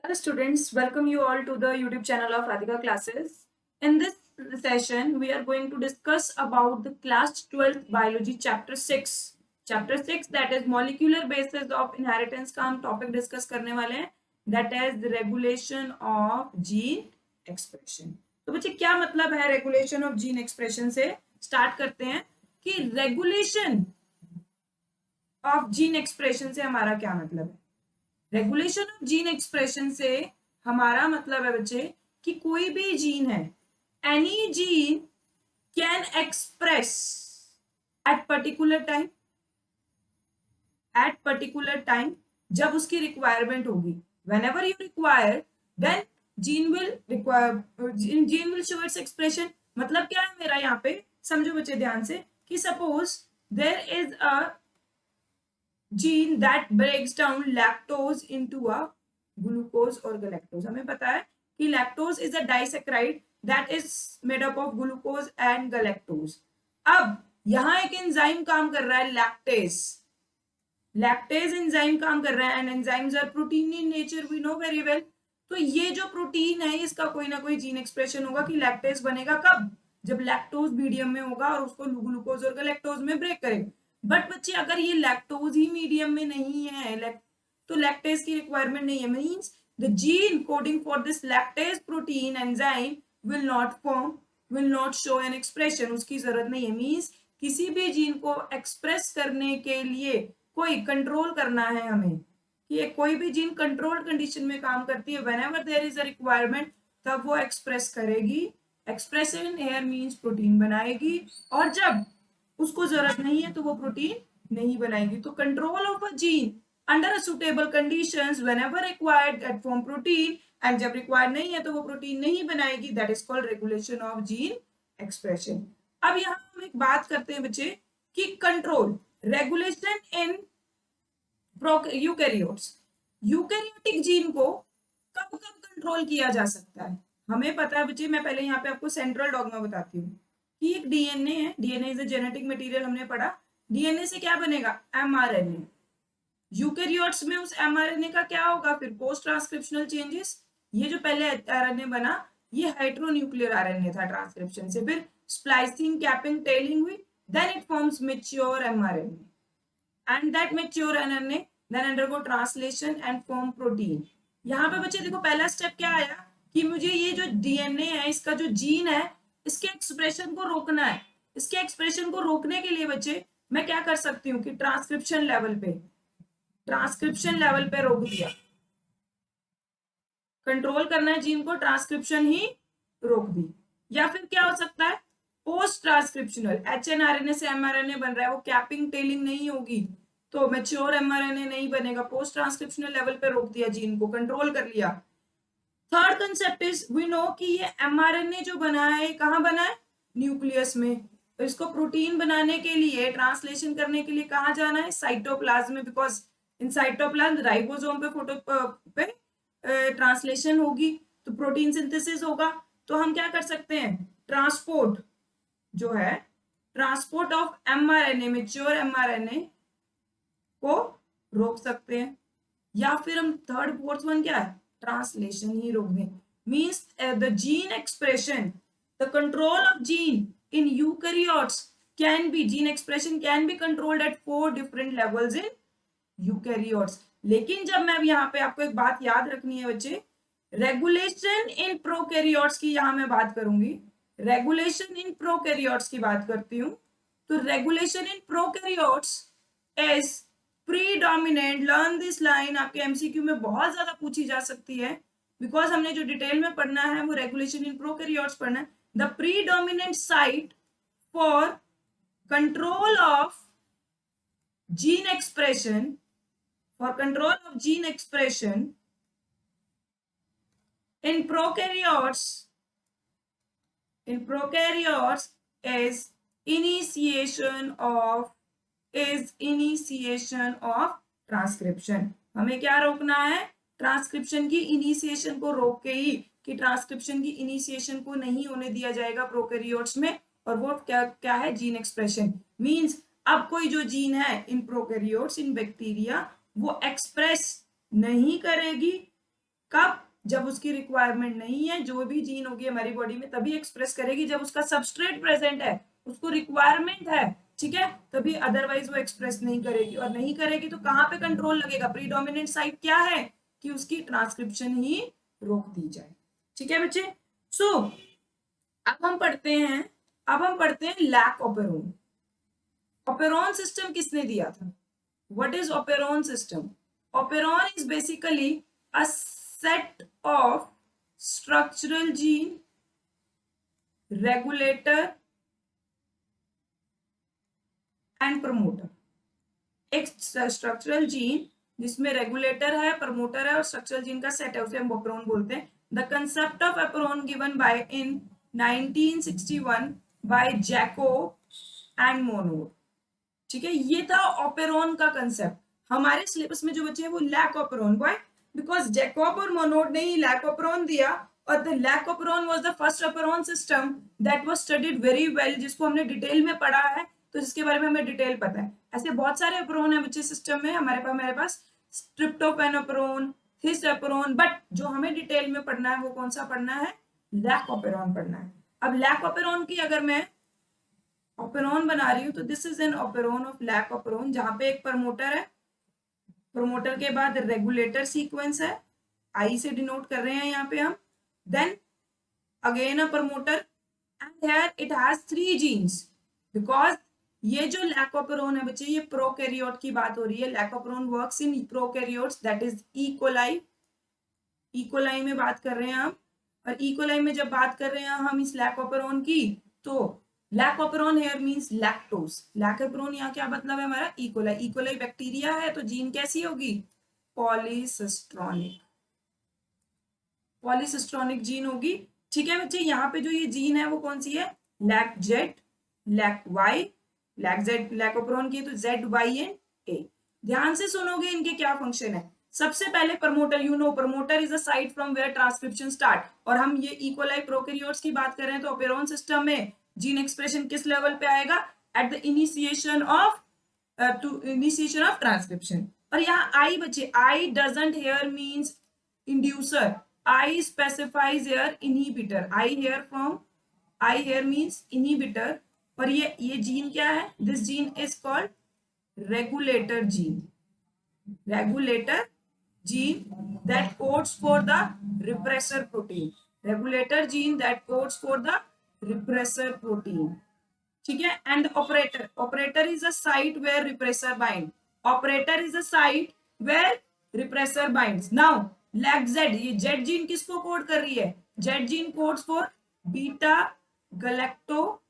Hello students, welcome you all to the YouTube channel of Radhika Classes. In this session, we are going to discuss about the class 12th biology chapter 6. Chapter 6 that is molecular basis of inheritance का हम topic discuss करने वाले हैं. That is the regulation of gene expression. तो बच्चे क्या मतलब है regulation of gene expression से start करते हैं कि regulation of gene expression से हमारा क्या मतलब है. रेगुलेशन ऑफ जीन एक्सप्रेशन से हमारा मतलब है बच्चे कि कोई भी जीन है, any gene can express at particular time जब उसकी रिक्वायरमेंट होगी. Whenever you require then gene will show its expression. मतलब क्या है मेरा यहाँ पे समझो बच्चे ध्यान से कि suppose there is a gene that breaks down lactose into a glucose or galactose. हमें पता है कि lactose is a disaccharide that is made up of glucose and galactose. अब यहां एक एंजाइम काम कर रहा है लैक्टेज एंजाइम काम कर रहा है and enzymes are protein in nature, we know very well. तो ये जो प्रोटीन है इसका कोई ना कोई जीन एक्सप्रेशन होगा कि लैक्टेज बनेगा कब, जब लैक्टोज मीडियम में होगा और उसको ग्लूकोज और गैलेक्टोज में ब्रेक करेगा. बट बच्चे अगर ये लैक्टोज ही मीडियम में नहीं है तो लैक्टेज की रिक्वायरमेंट नहीं है. Means the gene coding for this lactase protein enzyme will not show an expression. उसकी जरूरत नहीं है. मींस किसी भी जीन को एक्सप्रेस करने के लिए कोई कंट्रोल करना है हमें कि कोई भी जीन कंट्रोल कंडीशन में काम करती है. Whenever there is a requirement तब वो एक्सप्रेस करेगी. एक्सप्रेशन हेयर मींस प्रोटीन बनाएगी और जब उसको जरूरत नहीं है तो वो प्रोटीन नहीं बनाएगी. तो control of a gene under a suitable conditions whenever required that form protein and जब रिक्वायर्ड नहीं है तो वो प्रोटीन नहीं बनाएगी. That is called regulation of gene expression. अब यहाँ हम एक बात करते हैं बच्चे कि control regulation in eukaryotic gene को कब कब कंट्रोल किया जा सकता है. हमें पता है बच्चे, मैं पहले यहाँ पे आपको सेंट्रल डॉग्मा बताती हूँ कि एक डीएनए है. DNA is a genetic material, हमने पढ़ा. डीएनए से क्या बनेगा, एमआरएनए. यूकैरियोट्स में उस एमआरएनए का क्या होगा फिर, पोस्ट ट्रांसक्रिप्शनल चेंजेस. ये जो पहले आरएनए बना ये हेटेरोन्यूक्लियर आरएनए था ट्रांसक्रिप्शन से, फिर स्प्लाइसिंग, कैपिंग, टेलिंग हुई, then it forms mature mRNA and that mature RNA then undergo translation and form protein. यहाँ पे बच्चे देखो पहला स्टेप क्या आया कि मुझे ये जो डीएनए है इसका जो जीन है इसके एक्सप्रेशन को रोकना है. इसके एक्सप्रेशन को रोकने के लिए बच्चे मैं क्या कर सकती हूँ कि ट्रांसक्रिप्शन लेवल पे रोक दिया. कंट्रोल करना है जीन को, ट्रांसक्रिप्शन ही रोक दी. या फिर क्या हो सकता है, पोस्ट ट्रांसक्रिप्शनल एचएनआरएनए से एमआरएनए बन रहा है, वो कैपिंग टेलिंग नहीं होगी तो मैच्योर एमआरएनए नहीं बनेगा. पोस्ट ट्रांसक्रिप्शनल लेवल पे रोक दिया, जीन को कंट्रोल कर लिया. Third concept is we know कि ये एमआरएनए जो बना है कहाँ बना है, न्यूक्लियस में. तो इसको प्रोटीन बनाने के लिए, ट्रांसलेशन करने के लिए कहाँ जाना है, साइटोप्लाज्म में. बिकॉज इन साइटोप्लाज्म राइबोसोम पे ट्रांसलेशन होगी तो प्रोटीन सिंथेसिस होगा. तो हम क्या कर सकते हैं, ट्रांसपोर्ट जो है, transport of mRNA, mature mRNA को रोक सकते हैं. या फिर हम थर्ड फोर्थ वन क्या है, ट्रांसलेशन ही रोक दें. Means the gene expression, the control of gene in eukaryotes gene expression can be controlled at 4 different levels in eukaryotes. लेकिन जब मैं यहाँ पे आपको एक बात याद रखनी है बच्चे, रेगुलेशन इन प्रोकैरियोट्स की यहाँ मैं बात करूंगी. रेगुलेशन इन प्रोकैरियोट्स की बात करती हूँ. तो regulation in prokaryotes is predominant. Learn this line, आपके एमसीक्यू में बहुत ज्यादा पूछी जा सकती है बिकॉज हमने जो डिटेल में पढ़ना है वो रेगुलेशन इन प्रोकैरियोट्स पढ़ना है. The predominant site for control of gene expression in prokaryotes is initiation of transcription. हमें क्या रोकना है, ट्रांसक्रिप्शन की इनिशिएशन को रोक के ही, कि ट्रांसक्रिप्शन की इनिशिएशन को नहीं होने दिया जाएगा प्रोकैरियोट्स में. और वो क्या है, जीन एक्सप्रेशन. मींस अब कोई जो जीन है इन प्रोकैरियोट्स, इन बैक्टीरिया, वो एक्सप्रेस नहीं करेगी कब? जब उसकी रिक्वायरमेंट नहीं है। जो भी जीन होगी हमारी बॉडी में तभी एक्सप्रेस करेगी जब उसका सबस्ट्रेट प्रेजेंट है, उसको रिक्वायरमेंट है, ठीक है, तभी, अदरवाइज वो एक्सप्रेस नहीं करेगी। और नहीं करेगी तो कहाँ पे कंट्रोल लगेगा? प्रीडोमिनेंट साइट क्या है कि उसकी ट्रांसक्रिप्शन ही रोक दी जाए। ठीक है बच्चे। सो अब हम पढ़ते हैं लैक ऑपेरोन। ऑपेरोन सिस्टम किसने दिया था? What is operon system? Operon is basically a set of structural gene, regulator and promoter. एक स्ट्रक्चरल जीन जिसमें रेगुलेटर है, प्रमोटर है और स्ट्रक्चरल जीन का सेट है, उसे हम ऑपेरोन बोलते हैं। The concept of operon given by in 1961 by Jacob and Monod. ठीक है, ये था ऑपेरोन का कंसेप्ट। हमारे सिलेबस में जो बचे हैं वो lac operon. Why? Because Jacob और मोनोड ने ही लैक ऑपेरोन दिया, और the lac operon was the first operon system that was studied very well, जिसको हमने डिटेल में पढ़ा है, तो जिसके बारे में हमें डिटेल पता है। ऐसे बहुत सारे ऑपेरोन है बच्चे सिस्टम में हमारे पास tryptophan operon, this operon, but जो हमें डिटेल में पढ़ना है वो कौन सा पढ़ना है? लैक ऑपेरोन पढ़ना है। अब लैक ऑपेरोन की अगर मैं ऑपेरोन बना रही हूँ तो this is an operon of lac operon, जहां पे एक प्रमोटर है, प्रमोटर के बाद रेगुलेटर सीक्वेंस है, आई से डिनोट कर रहे हैं यहाँ पे हम, then again a promoter, and here it has 3 genes. Because ये जो लैक ऑपेरोन है बच्चे, ये प्रोकैरियोट की बात हो रही है। Lac operon works in prokaryotes, that is E coli. E coli में बात कर रहे हैं हम, और इकोलाई में जब बात कर रहे हैं हम इस लैक ऑपेरोन की, तो lac operon here means lactose. Lac operon यहाँ क्या मतलब है हमारा? इकोलाई। इकोलाई बैक्टीरिया है तो जीन कैसी होगी? पॉलीसिस्ट्रॉनिक, पॉलीसिस्ट्रॉनिक जीन होगी। ठीक है बच्चे, यहाँ पे जो ये जीन है वो कौन सी है? Lac Z, lac Y, lac Z lac operon की, तो जेड वाई एंड ए। ध्यान से सुनोगे इनके क्या फंक्शन है। सबसे पहले promoter, you know promoter is a site from where transcription start, और हम ये इकोलाई प्रोकैरियोट्स की बात कर रहे हैं, तो ऑपेरोन सिस्टम में जीन एक्सप्रेशन किस लेवल पे आएगा? At the initiation of transcription. और यहाँ आई बच्चे, I doesn't here means inducer, I specifies here inhibitor, I here means inhibitor, और ये जीन क्या है? This gene is called regulator gene, regulator gene that codes for the repressor protein, regulator gene that codes for the repressor protein। ठीक है, and operator, operator is a site where repressor bind, operator is a site where repressor binds. Now lac Z, ये Z gene किसको code कर रही है? Z gene codes for beta galactosidase.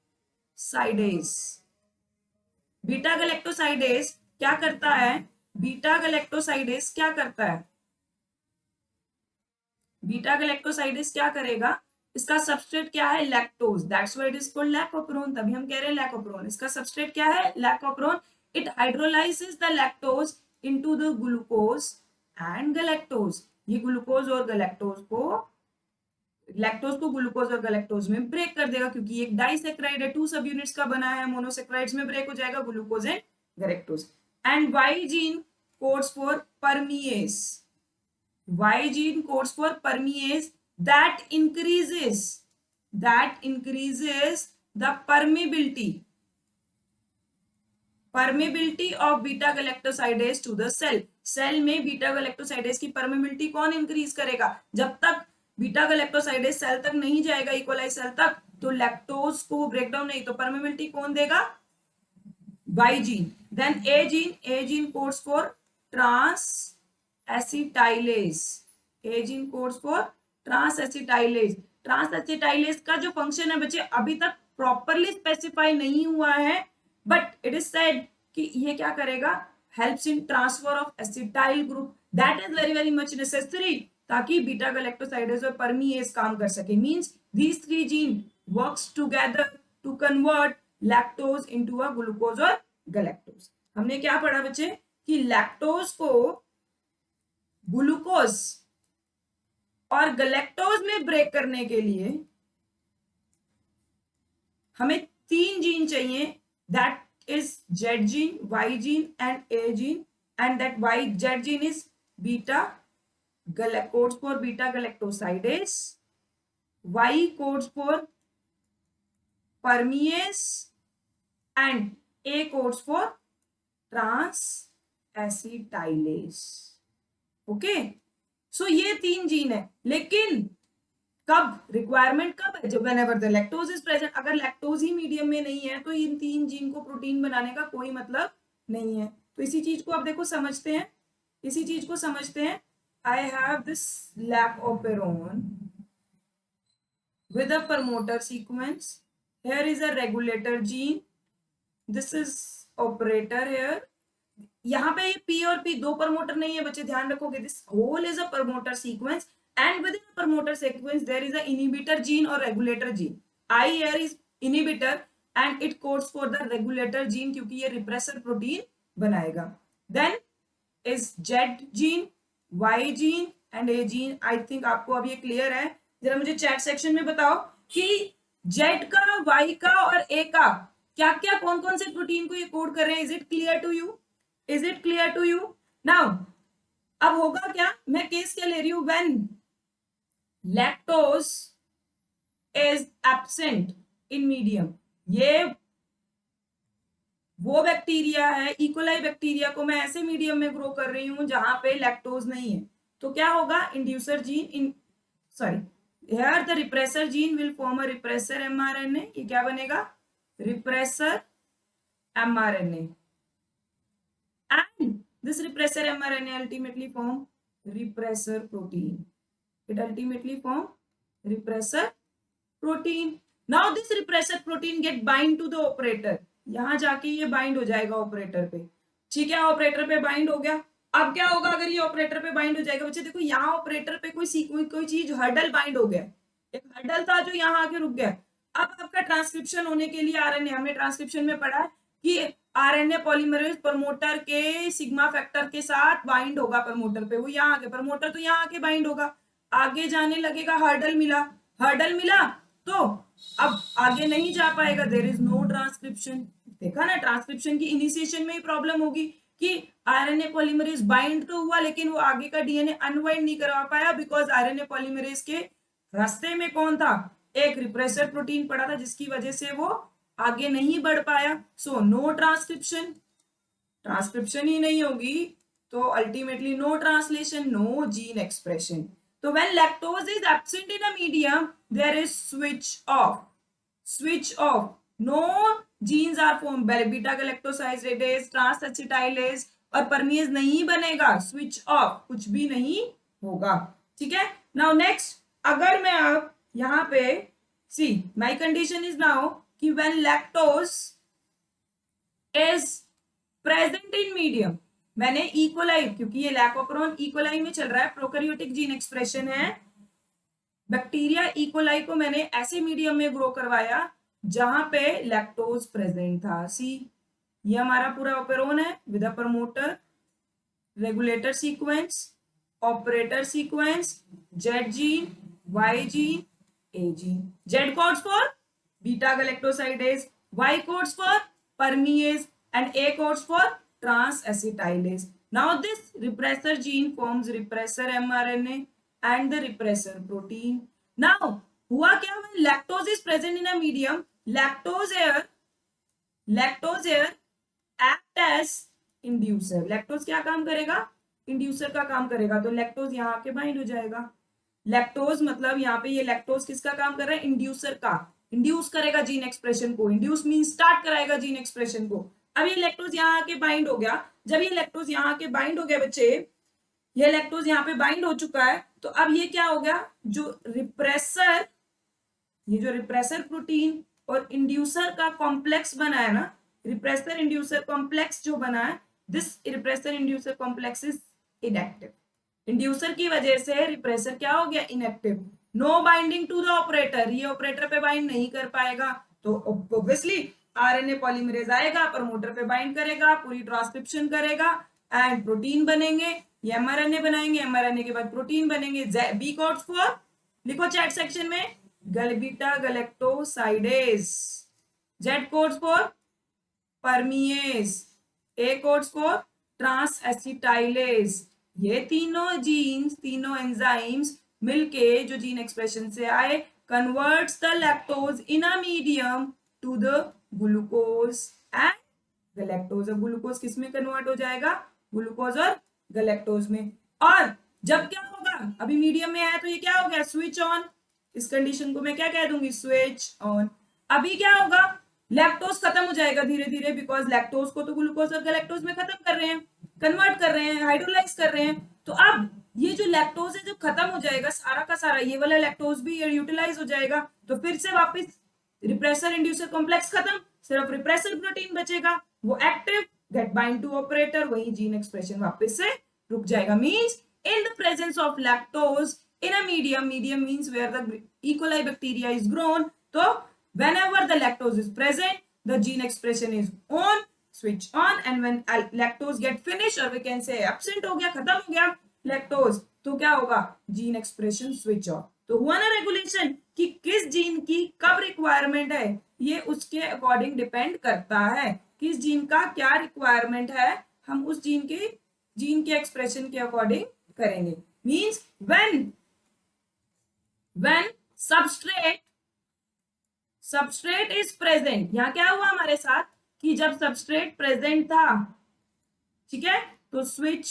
Beta galactosidase क्या करता है? बीटा गैलेक्टोसाइडेज क्या करता है? बीटा गैलेक्टोसाइडेज क्या करेगा? इसका सबस्ट्रेट क्या है? Lactose, that's why it is called lac operon. तभी हम कह रहे हैं लैकोपेरोन। इसका सबस्ट्रेट क्या है? Lac operon. It hydrolyses the lactose into the glucose and galactose. ये ग्लूकोज और गैलेक्टोज को, लैक्टोज को ग्लूकोज और गैलेक्टोज में ब्रेक कर देगा, क्योंकि एक डाइसेक्राइड है, 2 सब यूनिट्स का बना है, मोनोसेक्राइड्स में ब्रेक हो जाएगा glucose and galactose. And Y gene codes for permease, Y gene codes for permease that increases the permeability of beta galactosidase to the cell। Cell में बीटा गैलेक्टोसाइडेज की परमेबिलिटी कौन increase करेगा? जब तक beta galactosidase cell तक नहीं जाएगा, E coli cell तक, तो लैक्टोज को ब्रेक डाउन नहीं, तो परमेबिलिटी कौन देगा? Y gene. Then A gene codes for transacetylase, A gene codes for transacetylase. Transacetylase का जो फंक्शन है बच्चे अभी तक प्रॉपरली स्पेसिफाई नहीं हुआ है, बट इट इज सेड कि ये क्या करेगा? Helps in transfer of acetyl group, that is very very much necessary, ताकि बीटा गैलेक्टोसाइडेज और परमीएज काम कर सके। Means these 3 gene works together to convert lactose into a glucose और गैलेक्टोज। हमने क्या पढ़ा बच्चे कि लैक्टोज को ग्लूकोज और गैलेक्टोज में ब्रेक करने के लिए हमें 3 जीन चाहिए, that is Z gene, Y gene and A gene, and that Y Z gene is beta codes for beta galactosidase, Y codes for permease, and A codes for trans acetylase. Okay, so ये 3 gene है, लेकिन कब requirement कब है? जब whenever the lactose is present. अगर lactose ही medium में नहीं है तो इन 3 जीन को प्रोटीन बनाने का कोई मतलब नहीं है। तो इसी चीज को आप देखो समझते हैं, इसी चीज को समझते हैं। I have this lac operon with a promoter sequence. Here is a regulator gene. This is operator here. यहाँ पे ये P और P दो प्रमोटर नहीं है बच्चे, ध्यान रखोगे। This whole is a promoter sequence and within the promoter sequence there is a inhibitor gene or regulator gene. I here is inhibitor and it codes for the regulator gene क्योंकि ये repressor protein बनाएगा. Then is Z gene, Y gene and A gene. I think आपको अब ये clear है। जरा मुझे chat section में बताओ कि Z का, Y का और A का क्या क्या कौन कौन से प्रोटीन को ये कोड कर रहे हैं। Is it clear to you? Is it clear to you? Now अब होगा क्या, मैं केस क्या ले रही हूं, when lactose is absent in medium. ये वो बैक्टीरिया है, इकोलाई बैक्टीरिया को मैं ऐसे मीडियम में ग्रो कर रही हूं जहां पे लैक्टोज नहीं है। तो क्या होगा, inducer gene in sorry here the repressor gene will form a repressor mRNA. ये क्या बनेगा, repressor mRNA, and this repressor mRNA ultimately form repressor protein. It ultimately form repressor protein. Now this repressor protein get bind to the operator. यहां जाके ये bind हो जाएगा operator पे, ठीक है। ऑपरेटर पे बाइंड हो गया। अब क्या होगा अगर ये ऑपरेटर पे बाइंड हो जाएगा, बच्चे देखो यहाँ ऑपरेटर पे कोई चीज हर्डल बाइंड हो गया, एक हर्डल था जो यहाँ आके रुक गया। अब आपका ट्रांसक्रिप्शन होने के लिए आरएनए, हमने ट्रांसक्रिप्शन में पढ़ा कि आरएनए पॉलीमरेज प्रमोटर के सिग्मा फैक्टर के साथ बाइंड होगा प्रमोटर पे, वो यहाँ आके प्रमोटर तो यहाँ आके बाइंड होगा, आगे जाने लगेगा। हर्डल मिला तो अब आगे नहीं जा पाएगा, देयर इज नो ट्रांसक्रिप्शन। देखा ना, ट्रांसक्रिप्शन की इनिशिएशन में ही प्रॉब्लम होगी कि आरएनए पॉलीमरेज बाइंड तो हुआ लेकिन वो आगे का डीएनए अनवाइंड नहीं करवा पाया, बिकॉज आरएनए पॉलीमरेज के रास्ते में कौन था, एक रिप्रेसर प्रोटीन पड़ा था, जिसकी वजह से वो आगे नहीं बढ़ पाया। सो नो ट्रांसक्रिप्शन, ट्रांसक्रिप्शन ही नहीं होगी तो ultimately no translation, no gene expression. तो when lactose is absent in a medium there is switch off, no genes are form, beta galactosidase, trans acetylase और परमीज नहीं बनेगा, स्विच ऑफ, कुछ भी नहीं होगा, ठीक है। नाउ नेक्स्ट, अगर मैं आप यहाँ पे see my condition is now कि when lactose is present in medium, मैंने इकोलाई, क्योंकि ये लैकोपेरोन इकोलाई में चल रहा है, प्रोकैरियोटिक जीन एक्सप्रेशन है, बैक्टीरिया इकोलाई को मैंने ऐसे मीडियम में ग्रो करवाया जहां पे लैक्टोज प्रेजेंट था। सी ये हमारा पूरा ऑपेरोन है with a promoter, regulator sequence, operator sequence, Z gene, Y gene, A gene. Z codes for beta galactosidase, Y codes for permease and A codes for transacetylase. Now this repressor gene forms repressor mRNA and the repressor protein. Now हुआ क्या, when lactose is present in a medium, lactose here act as inducer। Lactose क्या काम करेगा, inducer का काम करेगा। तो lactose यहाँ आके बाइंड हो जाएगा। लैक्टोज मतलब यहाँ पे ये लैक्टोज किसका काम कर रहा है, इंड्यूसर का, इंड्यूस करेगा जीन एक्सप्रेशन को, इंड्यूस मीन स्टार्ट कराएगा जीन एक्सप्रेशन को। अब ये लैक्टोज यहाँ आके बाइंड हो गया। जब ये लैक्टोज यहाँ आके बाइंड हो गया बच्चे, ये लैक्टोज यहाँ पे बाइंड हो चुका है, तो अब ये क्या हो गया, जो रिप्रेसर, ये जो रिप्रेसर प्रोटीन और इंड्यूसर का कॉम्प्लेक्स बना है ना, रिप्रेसर इंड्यूसर कॉम्प्लेक्स जो बना है, this repressor inducer complex is inactive. Inducer की वजह से रिप्रेसर क्या हो गया, inactive. No binding to the operator, ये ऑपरेटर पे बाइंड नहीं कर पाएगा, तो ऑब्वियसली आरएनए पॉलीमरेज आएगा, प्रमोटर पे बाइंड करेगा, पूरी ट्रांसक्रिप्शन करेगा एंड प्रोटीन बनेंगे। ये एमआरएनए बनाएंगे, एमआरएनए के बाद प्रोटीन बनेंगे। बी कोड्स फॉर, लिखो चैट सेक्शन में, beta galactosidase, Z codes for permease, A codes for transacetylase ये तीनों जीन्स, तीनों एंजाइम्स मिलके जो जीन एक्सप्रेशन से आए, converts the lactose in a medium to the glucose and galactose. अब ग्लूकोज किस में कन्वर्ट हो जाएगा? ग्लूकोज और गैलेक्टोज में। और जब क्या होगा, अभी मीडियम में आया तो ये क्या हो गया? Switch on. इस कंडीशन को मैं क्या कह दूंगी? Switch on. अभी क्या होगा? लैक्टोज खत्म हो जाएगा धीरे धीरे, बिकॉज लैक्टोज को तो ग्लूकोज और गैलेक्टोज में खत्म कर रहे हैं, कन्वर्ट कर रहे हैं, हाइड्रोलाइज कर रहे हैं। तो अब ये जो लैक्टोज है जब खत्म हो जाएगा सारा का सारा, ये वाला लैक्टोज भी यूटिलाइज हो जाएगा, तो फिर से वापस रिप्रेसर इंड्यूसर कॉम्प्लेक्स खत्म, सिर्फ रिप्रेसर प्रोटीन बचेगा, वो active, get bind to operator, वही जीन एक्सप्रेशन वापस से रुक जाएगा। Means in the presence of lactose in a medium means where the E. coli bacteria is grown, so whenever the lactose is present, the gene expression is on, switch on, and when lactose get finished, or we can say absent हो गया, खत्म हो गया lactose, तो क्या होगा? gene expression switch off। तो हुआ ना रेगुलेशन कि किस जीन की कब रिक्वायरमेंट है, ये उसके अकॉर्डिंग डिपेंड करता है, किस जीन का क्या रिक्वायरमेंट है, हम उस जीन के एक्सप्रेशन के अकॉर्डिंग करेंगे। Means when substrate is present, यहाँ क्या हुआ हमारे साथ कि जब सबस्ट्रेट प्रेजेंट था, ठीक है, तो स्विच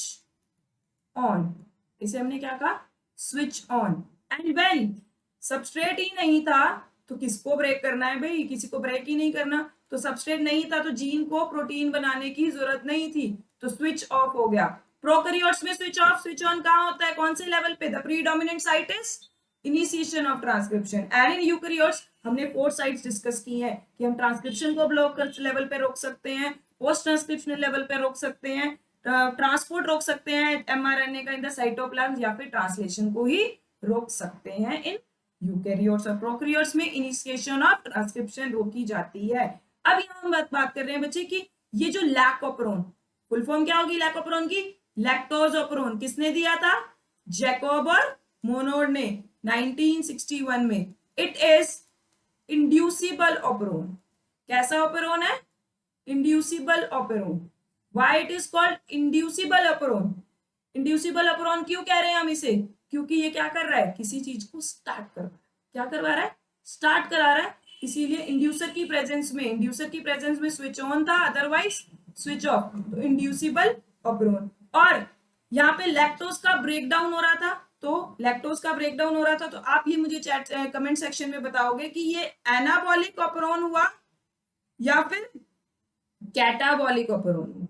ऑन, इसे हमने क्या कहा? Switch on. And when substrate ही नहीं था तो किसको ब्रेक करना है भाई? किसी को ब्रेक ही नहीं करना, तो सबस्ट्रेट नहीं था तो जीन को प्रोटीन बनाने की जरूरत नहीं थी, तो स्विच ऑफ हो गया। प्रोकैरियोट्स में स्विच ऑफ स्विच ऑन कहाँ होता है? कौन से लेवल पे? The predominant site is initiation of transcription, and in eukaryotes हमने 4 साइट्स डिस्कस की हैं कि हम ट्रांसक्रिप्शन को ब्लॉक कर लेवल पे रोक सकते हैं, पोस्ट ट्रांसक्रिप्शनल लेवल पे रोक सकते हैं, ट्रांसपोर्ट रोक सकते हैं एमआरएनए का इन द साइटोप्लाज्म, या फिर ट्रांसलेशन को ही रोक सकते हैं इन यूकैरियोट्स। और प्रोकैरियोट्स में इनिशिएशन ऑफ ट्रांसक्रिप्शन रोकी जाती है। अब यहाँ हम बात कर रहे हैं बच्चे कि ये जो लैक ऑपरोन, फुल फॉर्म क्या होगी लैक ऑपरोन की? Lactose operon. किसने दिया था? जैकोब और मोनोड ने 1961 में। It is inducible operon. कैसा ऑपरोन है? Inducible operon. Why it is called inducible operon? Inducible operon क्यों कह रहे हैं हम इसे? क्योंकि ये क्या कर रहा है? किसी चीज को स्टार्ट करवा रहा है। क्या करवा रहा है? स्टार्ट करा रहा है, इसीलिए इंड्यूसर की प्रेजेंस में स्विच ऑन था, अदरवाइज स्विच ऑफ, तो इंड्यूसिबल ऑपरोन। और यहाँ पे लैक्टोज का ब्रेकडाउन हो रहा था, तो आप ये मुझे चैट कमेंट सेक्शन में बताओगे कि ये एनाबॉलिक ऑपरोन हुआ या फिर कैटाबॉलिक ऑपरोन हुआ।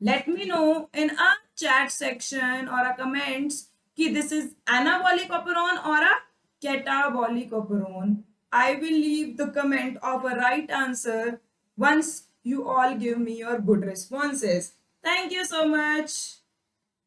Let me know in a chat section or a comments कि this is anabolic operon or a catabolic operon. I will leave the comment of a right answer once you all give me your good responses. Thank you so much.